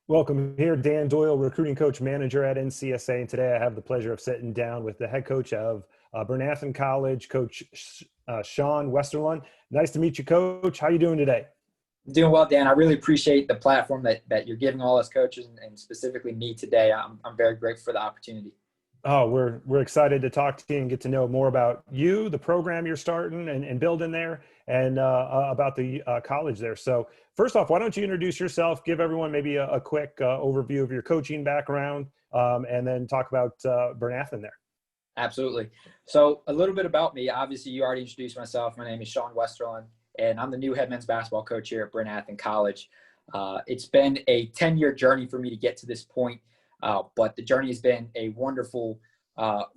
Welcome here, Dan Doyle, recruiting coach manager at NCSA. And today I have the pleasure of sitting down with the head coach of Bryn Athyn College, Coach Sean Westerlund. Nice to meet you, Coach. How are you doing today? Doing well, Dan. I really appreciate the platform that you're giving all us coaches and specifically me today. I'm very grateful for the opportunity. Oh, we're excited to talk to you and get to know more about you, the program you're starting and building there, and about the college there. So first off, why don't you introduce yourself, give everyone maybe a quick overview of your coaching background, and then talk about Bryn Athyn there. Absolutely. So a little bit about me. Obviously, you already introduced myself. My name is Sean Westerlund, and I'm the new head men's basketball coach here at Bryn Athyn College. It's been a 10-year journey for me to get to this point. But the journey has been a wonderful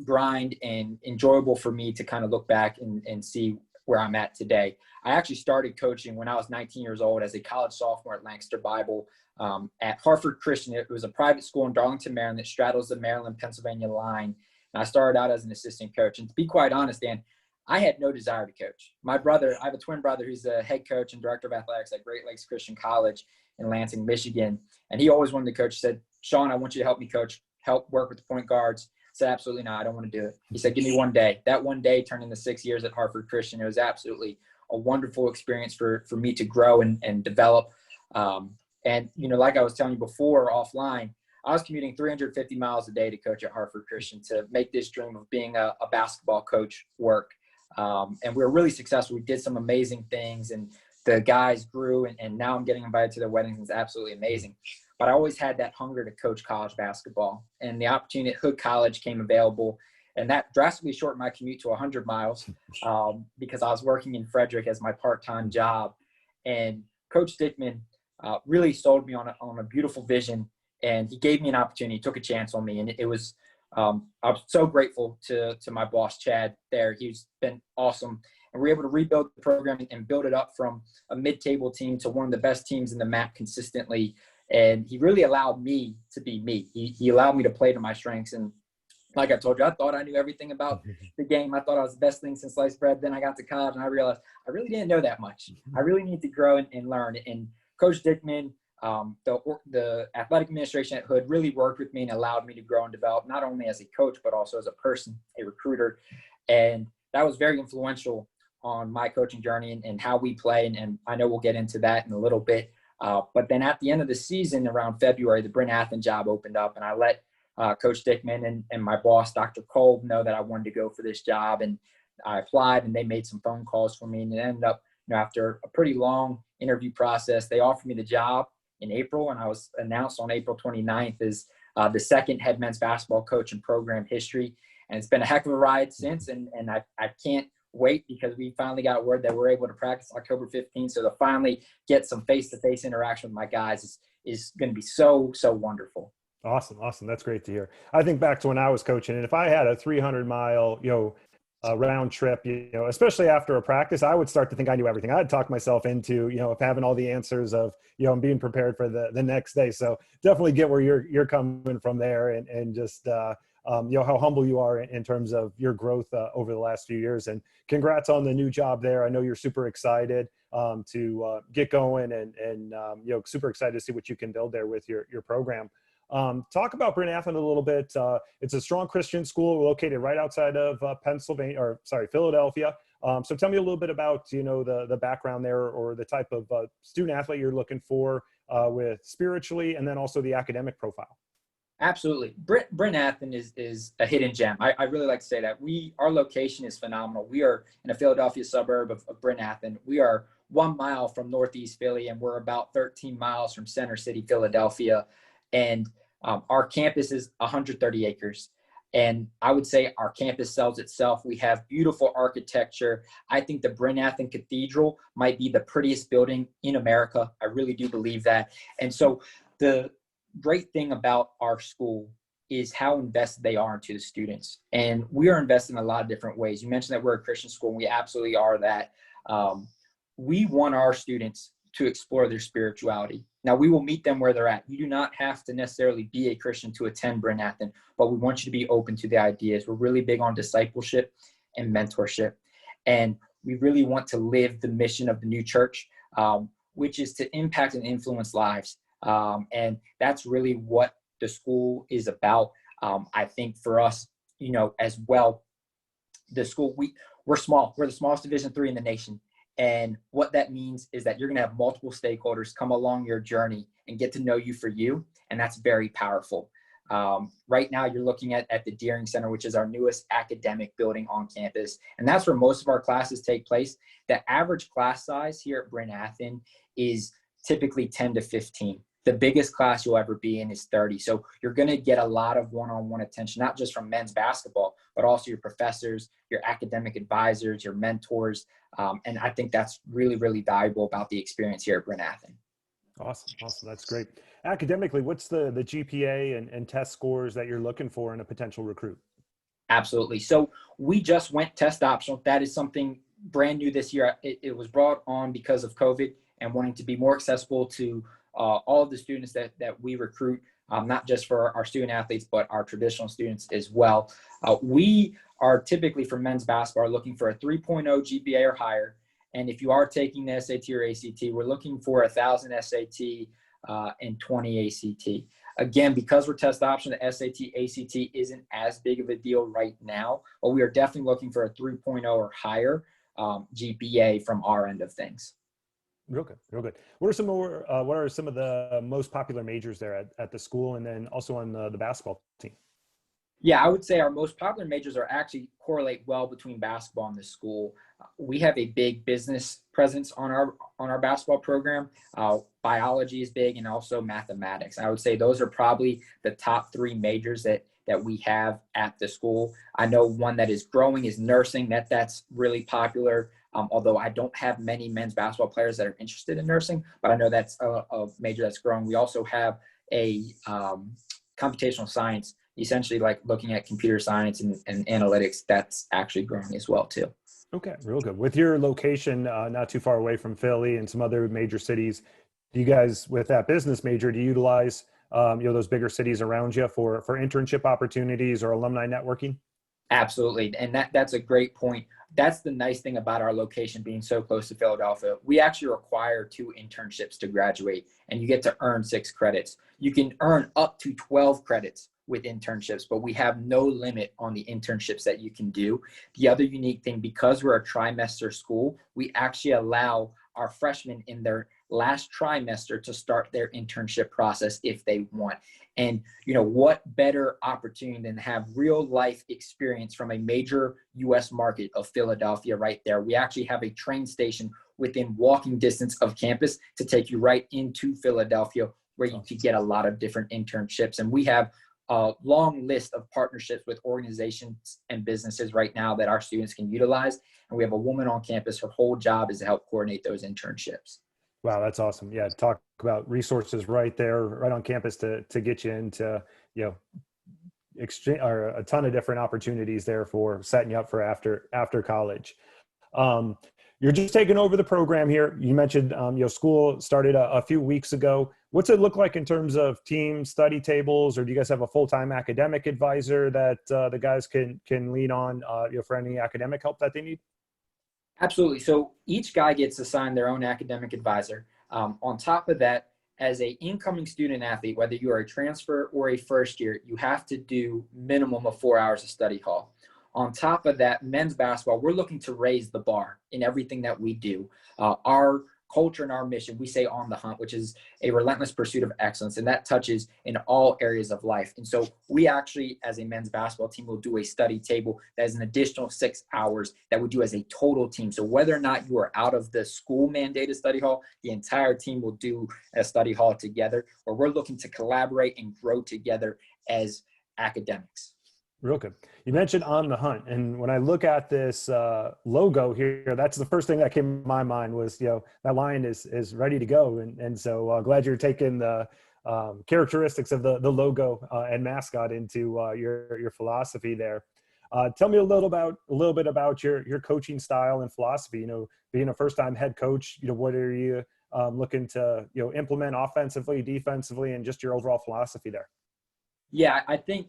grind and enjoyable for me to kind of look back and see where I'm at today. I actually started coaching when I was 19 years old as a college sophomore at Lancaster Bible at Harford Christian. It was a private school in Darlington, Maryland that straddles the Maryland-Pennsylvania line. And I started out as an assistant coach. And to be quite honest, Dan, I had no desire to coach. My brother, I have a twin brother who's the head coach and director of athletics at Great Lakes Christian College in Lansing, Michigan. And he always wanted to coach. He said, Sean, I want you to help me coach, help work with the point guards. I said, absolutely not. I don't want to do it. He said, give me one day. That one day turned into 6 years at Harford Christian. It was absolutely a wonderful experience for me to grow and develop. And, you know, like I was telling you before offline, I was commuting 350 miles a day to coach at Harford Christian to make this dream of being a basketball coach work. And we were really successful. We did some amazing things, and the guys grew, and now I'm getting invited to their weddings. It's absolutely amazing. But I always had that hunger to coach college basketball, and the opportunity at Hood College came available, and that drastically shortened my commute to 100 miles because I was working in Frederick as my part-time job. And Coach Dickman really sold me on a beautiful vision, and he gave me an opportunity. He took a chance on me, and it was I was so grateful to my boss, Chad, there. He's been awesome. And we were able to rebuild the program and build it up from a mid-table team to one of the best teams in the MAC consistently. And he really allowed me to be me. He allowed me to play to my strengths. And like I told you, I thought I knew everything about the game. I thought I was the best thing since sliced bread. Then I got to college, and I realized I really didn't know that much. I really need to grow and learn. And Coach Dickman, the athletic administration at Hood really worked with me and allowed me to grow and develop, not only as a coach, but also as a person, a recruiter. And that was very influential on my coaching journey and how we play. And I know we'll get into that in a little bit. But then at the end of the season, around February, the Bryn Athyn job opened up, and I let Coach Dickman and my boss, Dr. Kolb, know that I wanted to go for this job. And I applied, and they made some phone calls for me. And it ended up, you know, after a pretty long interview process, they offered me the job in April, and I was announced on April 29th as the second head men's basketball coach in program history. And it's been a heck of a ride since, and I can't wait because we finally got word that we're able to practice October 15th. So to finally get some face-to-face interaction with my guys is going to be so wonderful. Awesome. That's great to hear. I think back to when I was coaching, and if I had a 300-mile, round trip, especially after a practice, I would start to think I knew everything. I'd talk myself into, of having all the answers of, and being prepared for the next day. So definitely get where you're coming from there, and just, how humble you are in terms of your growth over the last few years. And congrats on the new job there. I know you're super excited to get going, and super excited to see what you can build there with your program. Talk about Bryn Athyn a little bit. It's a strong Christian school located right outside of Philadelphia. So tell me a little bit about, the background there, or the type of student athlete you're looking for with spiritually, and then also the academic profile. Absolutely. Bryn Athyn is a hidden gem. I really like to say that. Our location is phenomenal. We are in a Philadelphia suburb of Bryn Athyn. We are 1 mile from Northeast Philly, and we're about 13 miles from Center City, Philadelphia. And our campus is 130 acres. And I would say our campus sells itself. We have beautiful architecture. I think the Bryn Athyn Cathedral might be the prettiest building in America. I really do believe that. And so the great thing about our school is how invested they are into the students. And we are invested in a lot of different ways. You mentioned that we're a Christian school, and we absolutely are that. We want our students to explore their spirituality. Now, we will meet them where they're at. You do not have to necessarily be a Christian to attend Bryn Athyn, but we want you to be open to the ideas. We're really big on discipleship and mentorship. And we really want to live the mission of the new church, which is to impact and influence lives. And that's really what the school is about. I think for us, as well, the school, we're small. We're the smallest Division III in the nation. And what that means is that you're going to have multiple stakeholders come along your journey and get to know you for you. And that's very powerful. Right now, you're looking at the Deering Center, which is our newest academic building on campus. And that's where most of our classes take place. The average class size here at Bryn Athyn is typically 10 to 15. The biggest class you'll ever be in is 30. So you're going to get a lot of one-on-one attention, not just from men's basketball, but also your professors, your academic advisors, your mentors. And I think that's really, really valuable about the experience here at Bryn Athyn. Awesome. That's great. Academically, what's the GPA and test scores that you're looking for in a potential recruit? Absolutely. So we just went test optional. That is something brand new this year. It was brought on because of COVID and wanting to be more accessible to all of the students that we recruit, not just for our student athletes, but our traditional students as well. We are typically for men's basketball looking for a 3.0 GPA or higher. And if you are taking the SAT or ACT, we're looking for 1,000 SAT and 20 ACT. Again, because we're test option, the SAT, ACT isn't as big of a deal right now, but we are definitely looking for a 3.0 or higher GPA from our end of things. Real good. What are some of the most popular majors there at the school, and then also on the basketball team? Yeah, I would say our most popular majors are actually correlate well between basketball and the school. We have a big business presence on our basketball program. Biology is big, and also mathematics. I would say those are probably the top three majors that we have at the school. I know one that is growing is nursing. That's really popular. Although I don't have many men's basketball players that are interested in nursing, but I know that's a major that's growing. We also have a computational science, essentially like looking at computer science and analytics. That's actually growing as well too. Okay, real good. With your location not too far away from Philly and some other major cities, do you guys, with that business major, do you utilize those bigger cities around you for internship opportunities or alumni networking? Absolutely. And that's a great point. That's the nice thing about our location being so close to Philadelphia. We actually require 2 internships to graduate, and you get to earn 6 credits. You can earn up to 12 credits with internships, but we have no limit on the internships that you can do. The other unique thing, because we're a trimester school, we actually allow our freshmen in their last trimester to start their internship process if they want. And, what better opportunity than have real life experience from a major U.S. market of Philadelphia right there. We actually have a train station within walking distance of campus to take you right into Philadelphia, where you could get a lot of different internships. And we have a long list of partnerships with organizations and businesses right now that our students can utilize. And we have a woman on campus. Her whole job is to help coordinate those internships. Wow, that's awesome. Yeah, talk about resources right there, right on campus to get you into, exchange or a ton of different opportunities there for setting you up for after college. You're just taking over the program here. You mentioned, school started a few weeks ago. What's it look like in terms of team study tables, or do you guys have a full-time academic advisor that the guys can lean on, for any academic help that they need? Absolutely. So each guy gets assigned their own academic advisor. On top of that, as an incoming student athlete, whether you are a transfer or a first year, you have to do minimum of 4 hours of study hall. On top of that, men's basketball, we're looking to raise the bar in everything that we do. Our culture and our mission, we say on the hunt, which is a relentless pursuit of excellence, and that touches in all areas of life. And so we actually, as a men's basketball team, will do a study table that is an additional 6 hours that we do as a total team. So whether or not you are out of the school mandated study hall, the entire team will do a study hall together, where we're looking to collaborate and grow together as academics. Real good. You mentioned on the hunt, and when I look at this logo here, that's the first thing that came to my mind was, that lion is ready to go, and so glad you're taking the characteristics of the logo and mascot into your philosophy there. Tell me a little bit about your coaching style and philosophy. Being a first-time head coach, what are you looking to implement offensively, defensively, and just your overall philosophy there? Yeah, I think,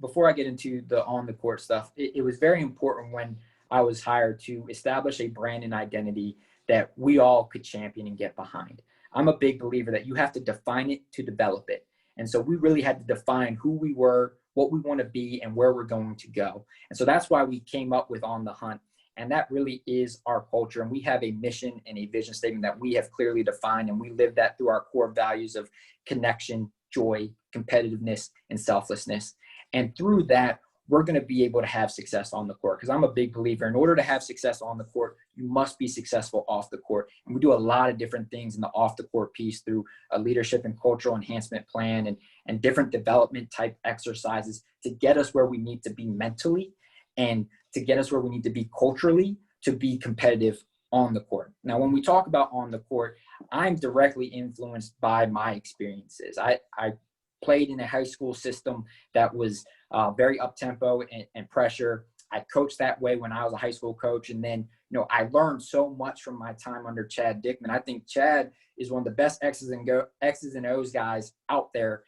before I get into the on the court stuff, it was very important when I was hired to establish a brand and identity that we all could champion and get behind. I'm a big believer that you have to define it to develop it. And so we really had to define who we were, what we want to be, and where we're going to go. And so that's why we came up with On the Hunt. And that really is our culture. And we have a mission and a vision statement that we have clearly defined. And we live that through our core values of connection, joy, competitiveness, and selflessness. And through that, we're going to be able to have success on the court. Because I'm a big believer, in order to have success on the court, you must be successful off the court. And we do a lot of different things in the off the court piece through a leadership and cultural enhancement plan and different development type exercises to get us where we need to be mentally and to get us where we need to be culturally to be competitive on the court. Now, when we talk about on the court, I'm directly influenced by my experiences. I played in a high school system that was very up-tempo and pressure. I coached that way when I was a high school coach. And then, I learned so much from my time under Chad Dickman. I think Chad is one of the best X's and O's guys out there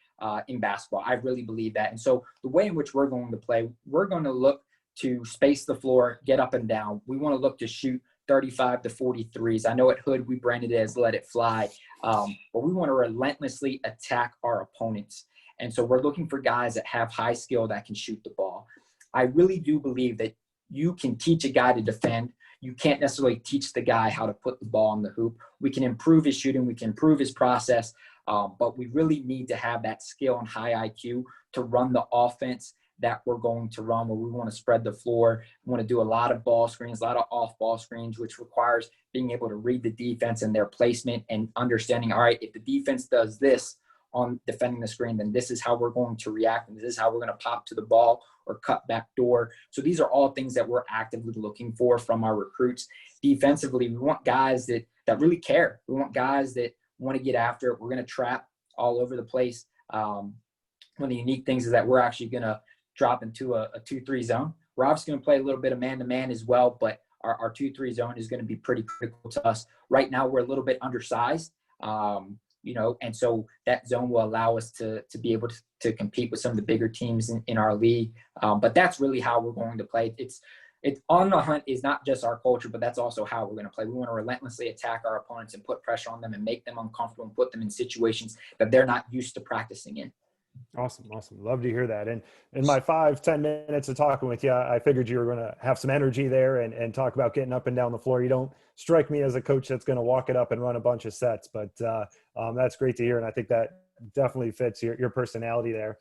in basketball. I really believe that. And so the way in which we're going to play, we're going to look to space the floor, get up and down. We want to look to shoot 35 to 43s. I know at Hood we branded it as let it fly, but we want to relentlessly attack our opponents. And so we're looking for guys that have high skill that can shoot the ball. I really do believe that you can teach a guy to defend. You can't necessarily teach the guy how to put the ball in the hoop. We can improve his shooting. We can improve his process, but we really need to have that skill and high IQ to run the offense that we're going to run, where we want to spread the floor. We want to do a lot of ball screens, a lot of off-ball screens, which requires being able to read the defense and their placement and understanding, all right, if the defense does this on defending the screen, then this is how we're going to react, and this is how we're going to pop to the ball or cut back door. So these are all things that we're actively looking for from our recruits. Defensively, we want guys that really care. We want guys that want to get after it. We're going to trap all over the place. One of the unique things is that we're actually going to drop into a 2-3 zone. We're obviously going to play a little bit of man-to-man as well, but our 2-3 zone is going to be pretty critical to us. Right now, we're a little bit undersized, and so that zone will allow us to be able to compete with some of the bigger teams in our league. But that's really how we're going to play. It's On the Hunt is not just our culture, but that's also how we're going to play. We want to relentlessly attack our opponents and put pressure on them and make them uncomfortable and put them in situations that they're not used to practicing in. Awesome. Love to hear that. And in my 5-10 minutes of talking with you, I figured you were going to have some energy there and talk about getting up and down the floor. You don't strike me as a coach that's going to walk it up and run a bunch of sets, but that's great to hear. And I think that definitely fits your personality there.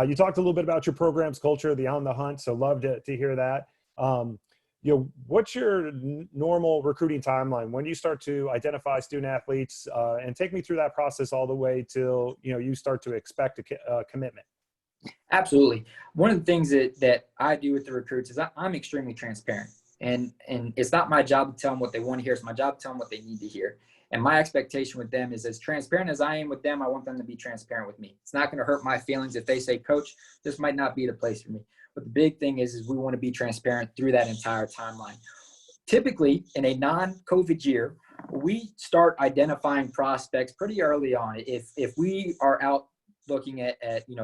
You talked a little bit about your program's culture, the On the Hunt. So love to hear that. What's your normal recruiting timeline? When do you start to identify student athletes, and take me through that process all the way till, you start to expect a commitment? Absolutely. One of the things that I do with the recruits is I'm extremely transparent, and it's not my job to tell them what they want to hear. It's my job to tell them what they need to hear. And my expectation with them is as transparent as I am with them, I want them to be transparent with me. It's not going to hurt my feelings if they say, Coach, this might not be the place for me. But the big thing is we want to be transparent through that entire timeline. Typically, in a non-COVID year, we start identifying prospects pretty early on. If we are out looking at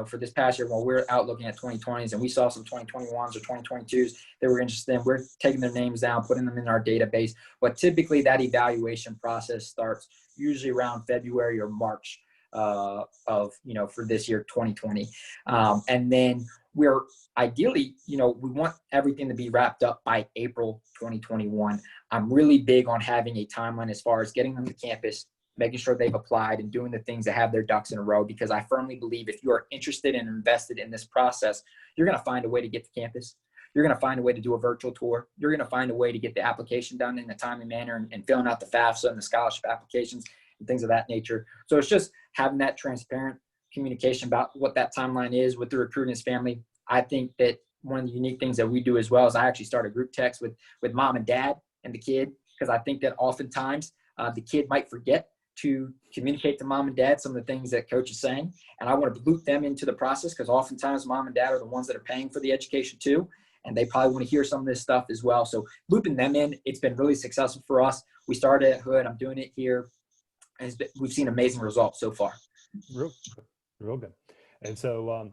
for this past year, while we're out looking at 2020s and we saw some 2021s or 2022s that we're interested in, we're taking their names down, putting them in our database. But typically that evaluation process starts usually around February or March for this year, 2020. And then we're ideally, we want everything to be wrapped up by April 2021. I'm really big on having a timeline as far as getting them to campus, making sure they've applied and doing the things that have their ducks in a row, because I firmly believe if you are interested and invested in this process, you're going to find a way to get to campus. You're going to find a way to do a virtual tour. You're going to find a way to get the application done in a timely manner and filling out the FAFSA and the scholarship applications and things of that nature. So it's just having that transparent communication about what that timeline is with the recruit and his family. I think that one of the unique things that we do as well is I actually start a group text with mom and dad and the kid, because I think that oftentimes the kid might forget to communicate to mom and dad some of the things that coach is saying. And I want to loop them into the process, because oftentimes mom and dad are the ones that are paying for the education too. And they probably want to hear some of this stuff as well. So looping them in, it's been really successful for us. We started at Hood. I'm doing it here. And we've seen amazing results so far. Real good. And so,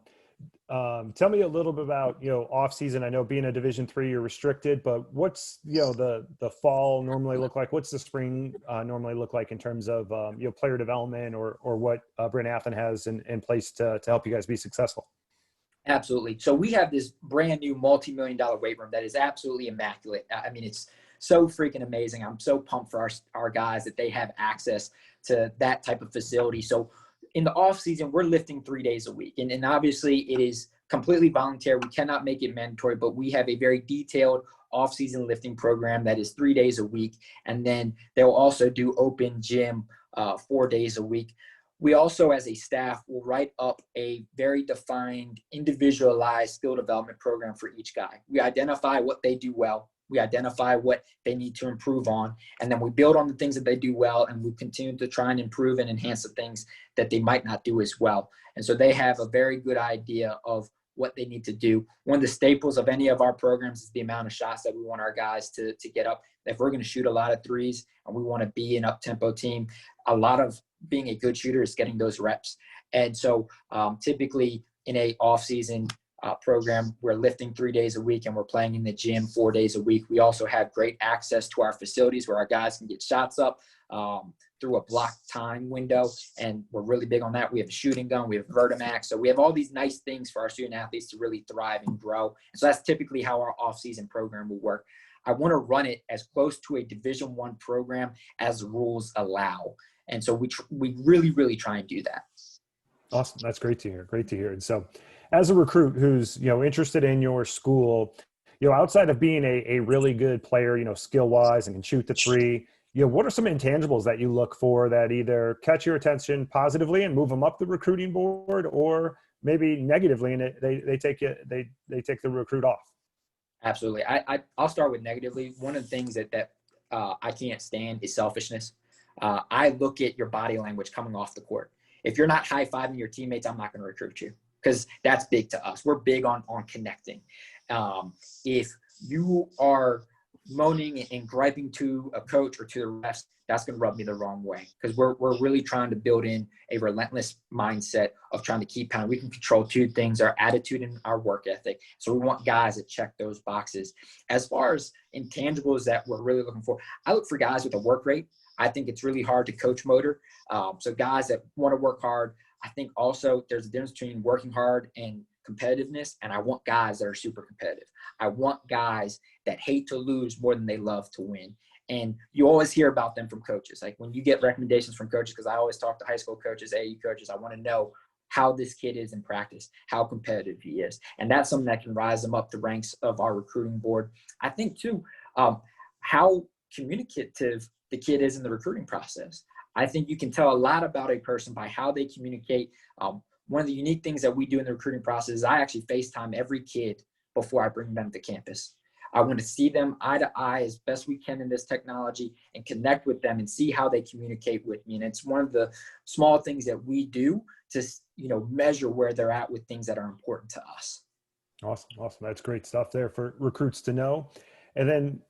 Tell me a little bit about, off season. I know being a Division III, you're restricted, but what's, the fall normally look like? What's the spring normally look like in terms of, player development or what Bryn Athyn has in place to help you guys be successful? Absolutely. So we have this brand new multi-million-dollar weight room that is absolutely immaculate. I mean, it's so freaking amazing. I'm so pumped for our guys that they have access to that type of facility. So in the off season, we're lifting 3 days a week. And obviously it is completely voluntary. We cannot make it mandatory, but we have a very detailed off season lifting program that is 3 days a week. And then they'll also do open gym 4 days a week. We also, as a staff, will write up a very defined, individualized skill development program for each guy. We identify what they do well. We identify what they need to improve on, and then we build on the things that they do well, and we continue to try and improve and enhance the things that they might not do as well. And so they have a very good idea of what they need to do. One of the staples of any of our programs is the amount of shots that we want our guys to get up. If we're going to shoot a lot of threes and we want to be an up-tempo team, a lot of being a good shooter is getting those reps. And so typically in a off-season program, we're lifting 3 days a week and we're playing in the gym 4 days a week. We also have great access to our facilities where our guys can get shots up through a blocked time window, and we're really big on that. We have a shooting gun, we have Vertimax, so we have all these nice things for our student athletes to really thrive and grow. And so that's typically how our off-season program will work. I want to run it as close to a Division I program as the rules allow, and so we really, really try and do that. Awesome. That's great to hear. Great to hear. And so as a recruit who's, interested in your school, outside of being a really good player, skill wise and can shoot the three, what are some intangibles that you look for that either catch your attention positively and move them up the recruiting board, or maybe negatively and they take the recruit off? Absolutely. I'll start with negatively. One of the things that I can't stand is selfishness. I look at your body language coming off the court. If you're not high-fiving your teammates, I'm not going to recruit you, because that's big to us. We're big on connecting. If you are moaning and griping to a coach or to the refs, that's going to rub me the wrong way, because we're really trying to build in a relentless mindset of trying to keep pounding. We can control two things: our attitude and our work ethic. So we want guys that check those boxes. As far as intangibles that we're really looking for, I look for guys with a work rate. I think it's really hard to coach motor. So guys that want to work hard. I think also there's a difference between working hard and competitiveness, and I want guys that are super competitive. I want guys that hate to lose more than they love to win. And you always hear about them from coaches. Like when you get recommendations from coaches, because I always talk to high school coaches, AAU coaches, I want to know how this kid is in practice, how competitive he is. And that's something that can rise them up the ranks of our recruiting board. I think too, how communicative the kid is in the recruiting process. I think you can tell a lot about a person by how they communicate. One of the unique things that we do in the recruiting process is I actually FaceTime every kid before I bring them to campus. I want to see them eye to eye as best we can in this technology and connect with them and see how they communicate with me. And it's one of the small things that we do to, measure where they're at with things that are important to us. Awesome. That's great stuff there for recruits to know. And then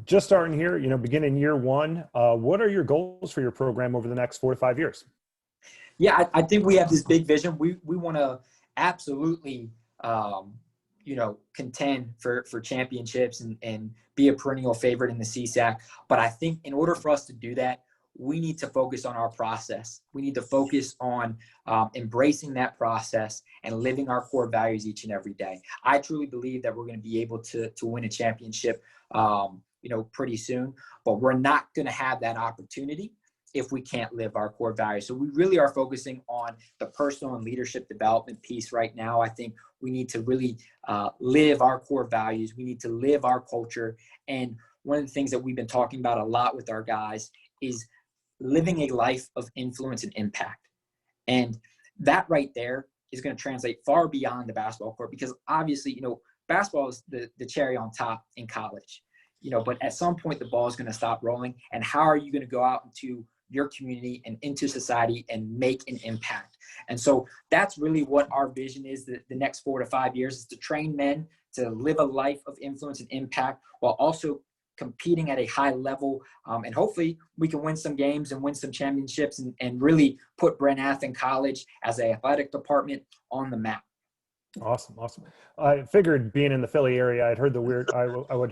just starting here, beginning year one, what are your goals for your program over the next 4 to 5 years? Yeah, I think we have this big vision. We want to absolutely, contend for championships and be a perennial favorite in the CSAC. But I think in order for us to do that, we need to focus on our process. We need to focus on embracing that process and living our core values each and every day. I truly believe that we're going to be able to win a championship, pretty soon, but we're not going to have that opportunity if we can't live our core values. So we really are focusing on the personal and leadership development piece right now. I think we need to really live our core values. We need to live our culture. And one of the things that we've been talking about a lot with our guys is living a life of influence and impact. And that right there is going to translate far beyond the basketball court, because obviously, basketball is the cherry on top in college, but at some point the ball is going to stop rolling. And how are you going to go out into your community and into society and make an impact? And so that's really what our vision is, the next 4 to 5 years, is to train men to live a life of influence and impact while also competing at a high level. And hopefully we can win some games and win some championships and really put Bryn Athyn College as an athletic department on the map. Awesome, awesome. I figured being in the Philly area, I'd heard the weird. I would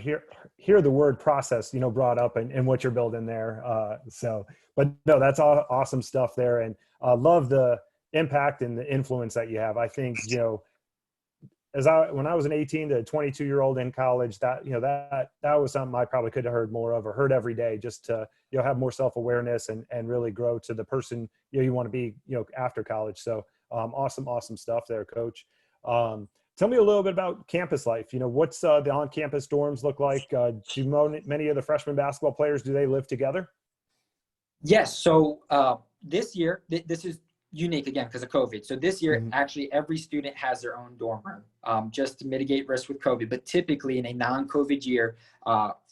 hear the word process, brought up and what you're building there. But no, that's awesome stuff there, and love the impact and the influence that you have. I think when I was an 18 to 22-year-old in college, that was something I probably could have heard more of or heard every day, just to have more self-awareness and really grow to the person you want to be after college. So awesome stuff there, Coach. Tell me a little bit about campus life. What's the on-campus dorms look like? Many of the freshman basketball players, do they live together? Yes. So this year, this is unique again because of COVID. So this year, actually, every student has their own dorm room just to mitigate risk with COVID. But typically in a non-COVID year,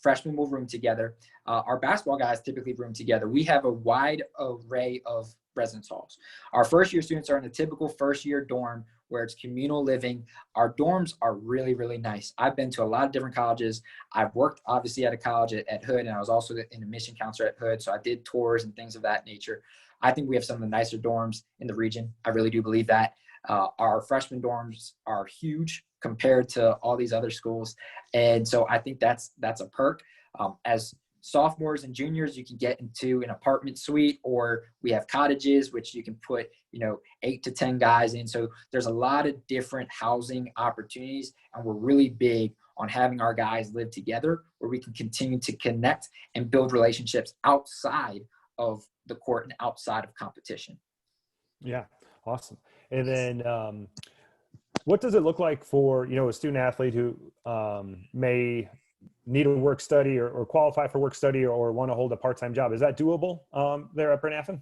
freshmen will room together. Our basketball guys typically room together. We have a wide array of residence halls. Our first-year students are in a typical first-year dorm where it's communal living. Our dorms are really, really nice. I've been to a lot of different colleges. I've worked obviously at a college at Hood, and I was also an admission counselor at Hood. So I did tours and things of that nature. I think we have some of the nicer dorms in the region. I really do believe that. Our freshman dorms are huge compared to all these other schools. And so I think that's a perk. As sophomores and juniors, you can get into an apartment suite, or we have cottages, which you can put, 8 to 10 guys in. So there's a lot of different housing opportunities, and we're really big on having our guys live together where we can continue to connect and build relationships outside of the court and outside of competition. Yeah. Awesome. And then what does it look like for, a student athlete who may need a work study or qualify for work study or want to hold a part-time job? Is that doable there at Bryn Athyn?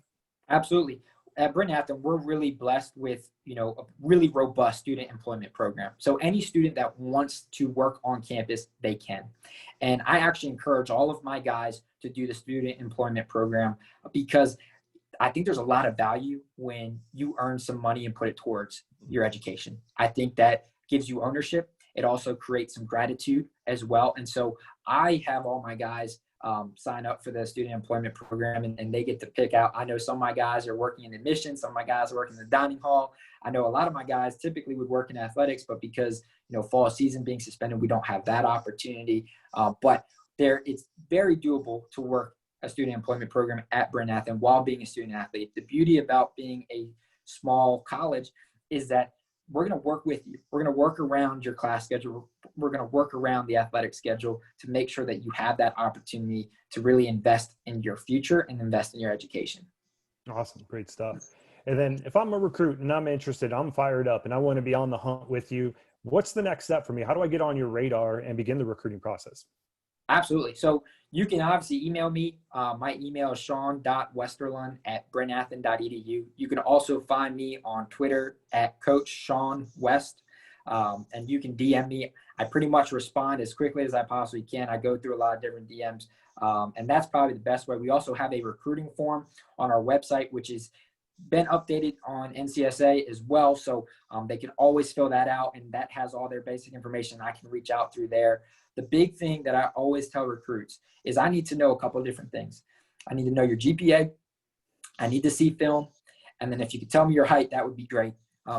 Absolutely. At Bryn Athyn, we're really blessed with, a really robust student employment program. So any student that wants to work on campus, they can. And I actually encourage all of my guys to do the student employment program because I think there's a lot of value when you earn some money and put it towards your education. I think that gives you ownership. It also creates some gratitude as well. And so I have all my guys sign up for the student employment program, and they get to pick out. I know some of my guys are working in admissions, some of my guys are working in the dining hall. I know a lot of my guys typically would work in athletics, but because fall season being suspended, we don't have that opportunity. But it's very doable to work a student employment program at Bryn Athyn while being a student athlete. The beauty about being a small college is that we're going to work with you. We're going to work around your class schedule. We're going to work around the athletic schedule to make sure that you have that opportunity to really invest in your future and invest in your education. Awesome. Great stuff. And then if I'm a recruit and I'm interested, I'm fired up and I want to be on the hunt with you, what's the next step for me? How do I get on your radar and begin the recruiting process? Absolutely. So you can obviously email me. My email is sean.westerlund@brynathyn.edu. You can also find me on Twitter at Coach Sean West. And you can DM me. I pretty much respond as quickly as I possibly can. I go through a lot of different DMs. And that's probably the best way. We also have a recruiting form on our website, which has been updated on NCSA as well. So they can always fill that out, and that has all their basic information. I can reach out through there. The big thing that I always tell recruits is I need to know a couple of different things. I need to know your GPA. I need to see film. And then if you could tell me your height, that would be great.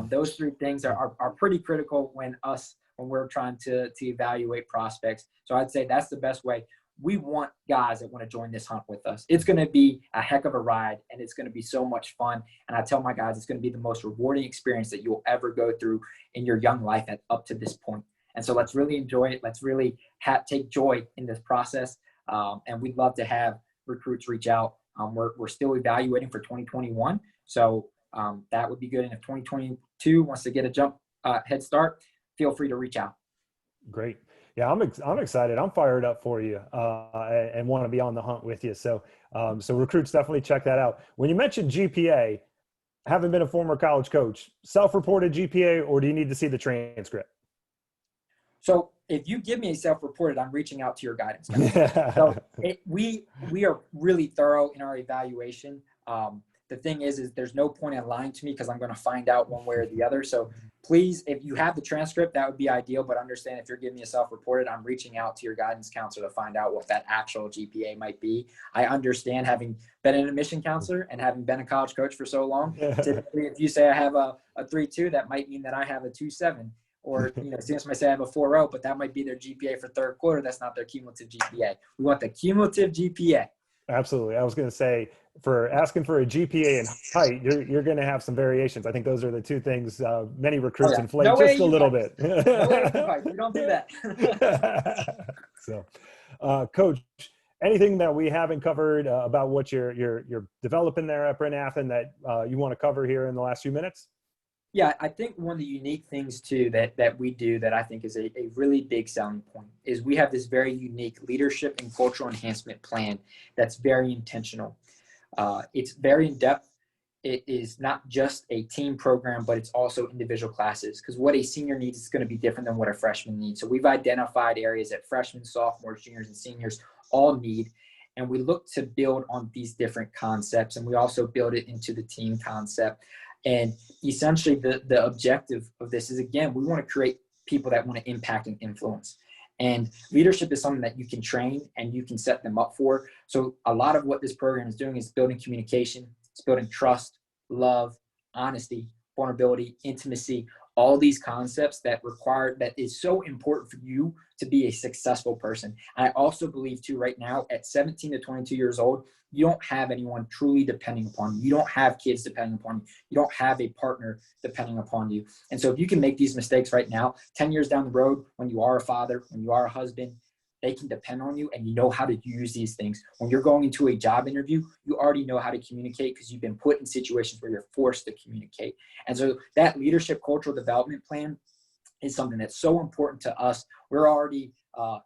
Those 3 things are pretty critical when we're trying to evaluate prospects. So I'd say that's the best way. We want guys that want to join this hunt with us. It's going to be a heck of a ride, and it's going to be so much fun. And I tell my guys it's going to be the most rewarding experience that you'll ever go through in your young life up to this point. And so let's really enjoy it. Let's really take joy in this process. And we'd love to have recruits reach out. We're still evaluating for 2021. So that would be good. And if 2022 wants to get a head start, feel free to reach out. Great. Yeah, I'm excited. I'm fired up for you and want to be on the hunt with you. So recruits, definitely check that out. When you mentioned GPA, having been a former college coach, self-reported GPA, or do you need to see the transcript? So if you give me a self-reported, I'm reaching out to your guidance counselor. So we are really thorough in our evaluation. the thing is there's no point in lying to me because I'm going to find out one way or the other. So please, if you have the transcript, that would be ideal. But understand, if you're giving me a self-reported, I'm reaching out to your guidance counselor to find out what that actual GPA might be. I understand, having been an admission counselor and having been a college coach for so long, typically if you say I have a 3.2, that might mean that I have a 2.7. Or, students might say I have a 4.0, but that might be their GPA for third quarter. That's not their cumulative GPA. We want the cumulative GPA. Absolutely. I was going to say, for asking for a GPA and height, you're going to have some variations. I think those are the two things many recruits inflate just a little bit. No way, we don't do that. So, Coach, anything that we haven't covered about what you're developing there at Bryn Athyn that you want to cover here in the last few minutes? Yeah, I think one of the unique things too that we do that I think is a really big selling point is we have this very unique leadership and cultural enhancement plan that's very intentional. It's very in-depth. It is not just a team program, but it's also individual classes, because what a senior needs is going to be different than what a freshman needs. So we've identified areas that freshmen, sophomores, juniors, and seniors all need, and we look to build on these different concepts, and we also build it into the team concept. And essentially the objective of this is, again, we want to create people that want to impact and influence. And leadership is something that you can train and you can set them up for. So a lot of what this program is doing is building communication, it's building trust, love, honesty, vulnerability, intimacy, all these concepts that is so important for you to be a successful person. And I also believe too, right now at 17 to 22 years old, you don't have anyone truly depending upon you. You don't have kids depending upon you. You don't have a partner depending upon you. And so if you can make these mistakes right now, 10 years down the road, when you are a father, when you are a husband, they can depend on you, and you know how to use these things. When you're going into a job interview, you already know how to communicate because you've been put in situations where you're forced to communicate. And so that leadership cultural development plan is something that's so important to us. We're already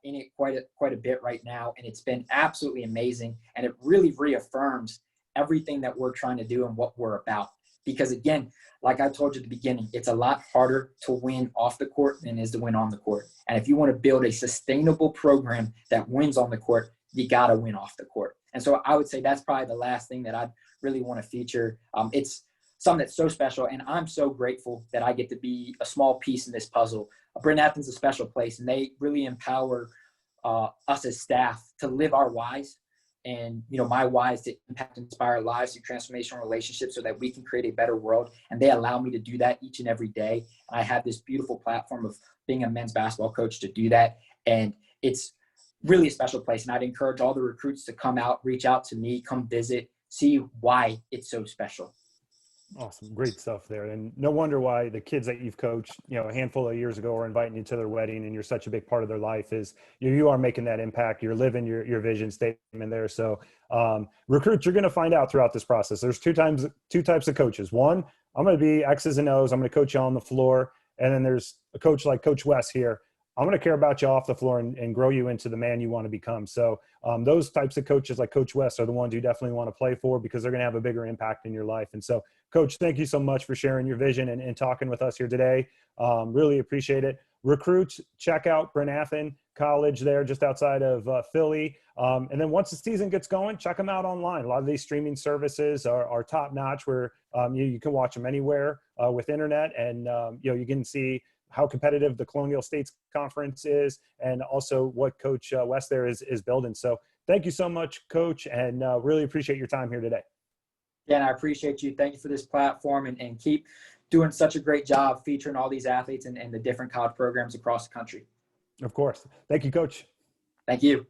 in it quite a bit right now, and it's been absolutely amazing. And it really reaffirms everything that we're trying to do and what we're about. Because again, like I told you at the beginning, it's a lot harder to win off the court than it is to win on the court. And if you want to build a sustainable program that wins on the court, you got to win off the court. And so I would say that's probably the last thing that I'd really want to feature. It's something that's so special, and I'm so grateful that I get to be a small piece in this puzzle. Bryn Athyn's a special place, and they really empower us as staff to live our whys. And, my why is to impact and inspire lives through transformational relationships so that we can create a better world. And they allow me to do that each and every day. And I have this beautiful platform of being a men's basketball coach to do that. And it's really a special place. And I'd encourage all the recruits to come out, reach out to me, come visit, see why it's so special. Awesome. Great stuff there. And no wonder why the kids that you've coached, a handful of years ago are inviting you to their wedding, and you're such a big part of their life. Is you are making that impact. You're living your vision statement there. So recruits, you're going to find out throughout this process. There's two types of coaches. One, I'm going to be X's and O's. I'm going to coach you on the floor. And then there's a coach like Coach Wes here. I'm going to care about you off the floor and grow you into the man you want to become. So those types of coaches like Coach West are the ones you definitely want to play for, because they're going to have a bigger impact in your life. And so, Coach, thank you so much for sharing your vision and talking with us here today. Really appreciate it. Recruits, check out Bryn Athyn College there just outside of Philly. And then once the season gets going, check them out online. A lot of these streaming services are top notch, where you can watch them anywhere with internet, and you can see how competitive the Colonial States Conference is, and also what Coach West there is building. So thank you so much, Coach, and really appreciate your time here today. Yeah, and I appreciate you. Thank you for this platform, and keep doing such a great job featuring all these athletes and the different college programs across the country. Of course. Thank you, Coach. Thank you.